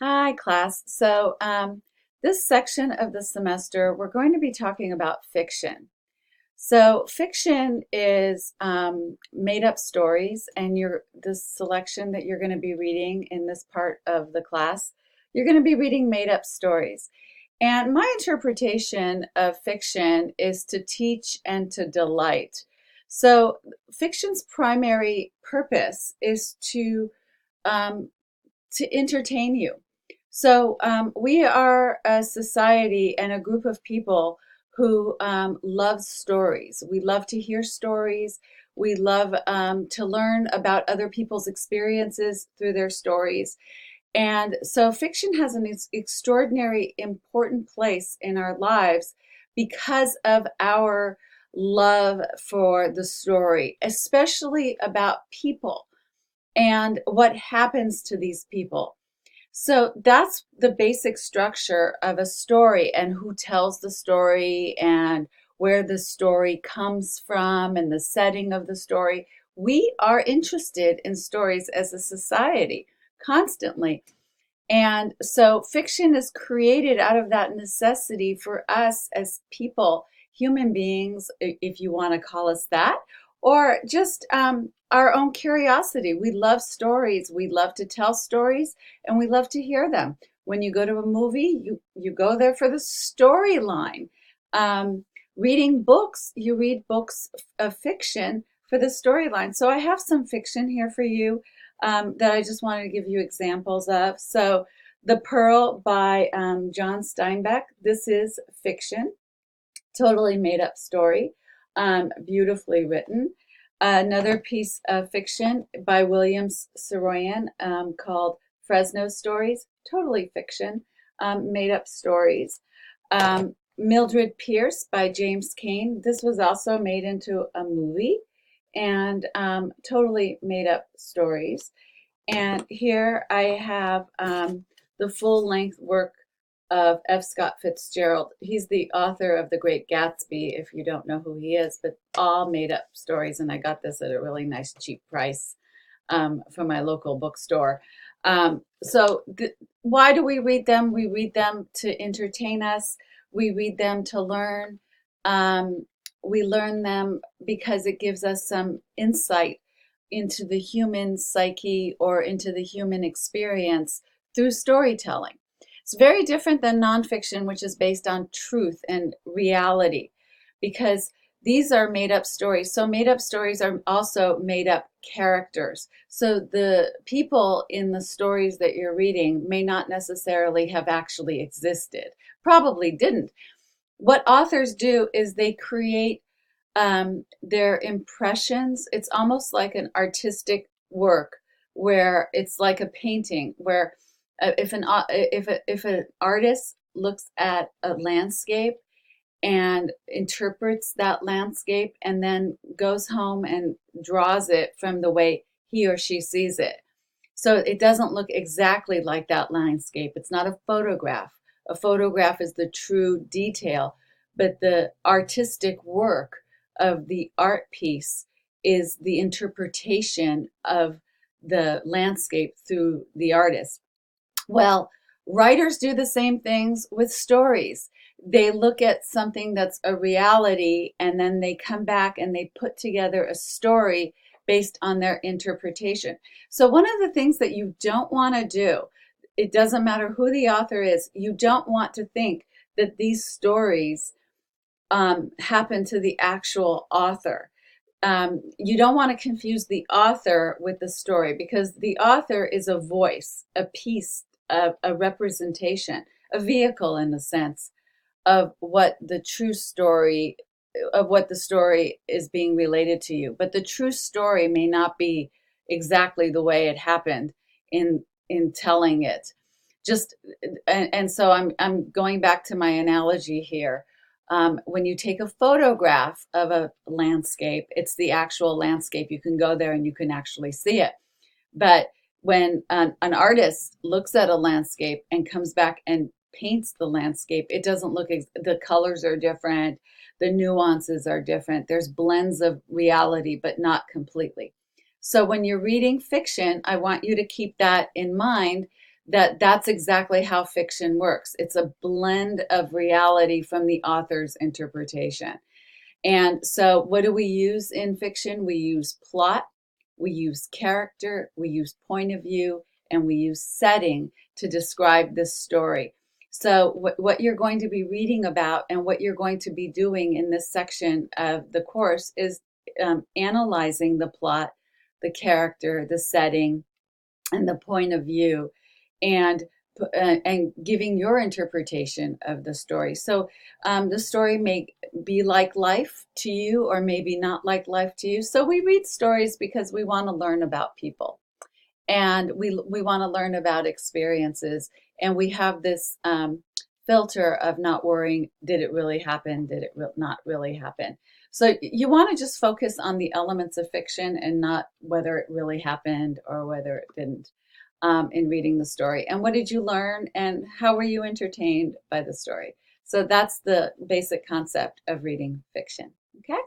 Hi, class. This section of the semester, we're going to be talking about fiction. So, fiction is made up stories, and the selection that you're going to be reading in this part of the class, you're going to be reading made up stories. And my interpretation of fiction is to teach and to delight. So, fiction's primary purpose is um, to entertain you. We are a society and a group of people who love stories. We love to hear stories. We love to learn about other people's experiences through their stories. And so fiction has an extraordinary important place in our lives because of our love for the story, especially about people and what happens to these people. So that's the basic structure of a story, and who tells the story and where the story comes from and the setting of the story. We are interested in stories as a society constantly. And so fiction is created out of that necessity for us as people, human beings, if you want to call us that, or just our own curiosity. We love stories. We love to tell stories, and we love to hear them. When you go to a movie, you go there for the storyline. Reading books, you read books of fiction for the storyline. So I have some fiction here for you that I just wanted to give you examples of. So, The Pearl by John Steinbeck. This is fiction, totally made up story, beautifully written. Another piece of fiction by William Saroyan called Fresno Stories, totally fiction, made up stories. Mildred Pierce by James Cain. This was also made into a movie and totally made up stories. And here I have the full length work of F. Scott Fitzgerald. He's the author of The Great Gatsby, if you don't know who he is, but all made up stories. And I got this at a really nice, cheap price from my local bookstore. Why do we read them? We read them to entertain us, we read them to learn. Um, we learn them because it gives us some insight into the human psyche or into the human experience through storytelling. It's very different than nonfiction, which is based on truth and reality, because these are made up stories. So, made up stories are also made up characters. So, the people in the stories that you're reading may not necessarily have actually existed, probably didn't. What authors do is they create their impressions. It's almost like an artistic work where it's like a painting where if an artist looks at a landscape and interprets that landscape and then goes home and draws it from the way he or she sees it. So it doesn't look exactly like that landscape. It's not a photograph. A photograph is the true detail, but the artistic work of the art piece is the interpretation of the landscape through the artist. Well, writers do the same things with stories. They look at something that's a reality and then they come back and they put together a story based on their interpretation. So, one of the things that you don't want to do, it doesn't matter who the author is, you don't want to think that these stories happen to the actual author. You don't want to confuse the author with the story, because the author is a voice, a piece, a representation, a vehicle in a sense of what the true story, of what the story is being related to you. But the true story may not be exactly the way it happened in telling it. Just and so I'm going back to my analogy here. When you take a photograph of a landscape, it's the actual landscape. You can go there and you can actually see it. But when an artist looks at a landscape and comes back and paints the landscape, it doesn't look, the colors are different, the nuances are different. There's blends of reality, but not completely. So when you're reading fiction, I want you to keep that in mind, that's exactly how fiction works. It's a blend of reality from the author's interpretation. And so, what do we use in fiction? We use plot, we use character, we use point of view, and we use setting to describe this story. So, what you're going to be reading about and what you're going to be doing in this section of the course is analyzing the plot, the character, the setting, and the point of view, and and giving your interpretation of the story. So the story may be like life to you, or maybe not like life to you. So we read stories because we want to learn about people, and we want to learn about experiences, and we have this filter of not worrying, did it really happen, did it not really happen. So you want to just focus on the elements of fiction and not whether it really happened or whether it didn't, in reading the story. And what did you learn, and how were you entertained by the story? So that's the basic concept of reading fiction. Okay.